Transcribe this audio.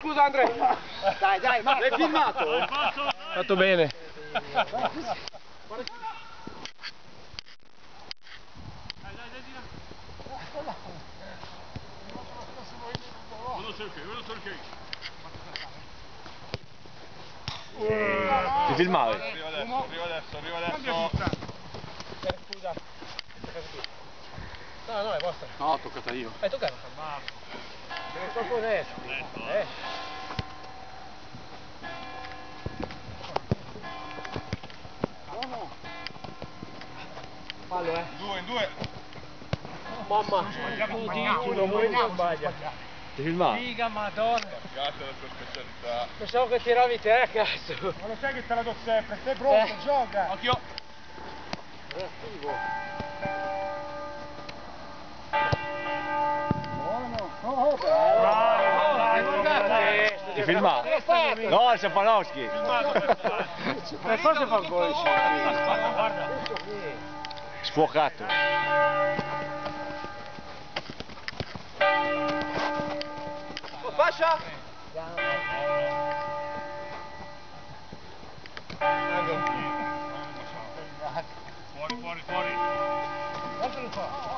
Scusa Andrea! Dai, dai, ma l'hai filmato? Fatto bene. Ti filmavi? Arriva adesso. Scusa. No, è vostra. No, ho toccata io. Hai toccato? Deve troppo onesti. Fallo, In due. Mamma, non sbaglia. Ti filmavi? Figa, madonna. Grazie alla tua specialità. Pensavo che tiravi te, cazzo. Ma lo sai che te la do sempre, sei pronto, gioca! Occhio. Reattivo. Ti filmavi? No, Stefanowski. Per forza fa un gol. Sfuocato. Fascia! Fuori. Lascialo qua.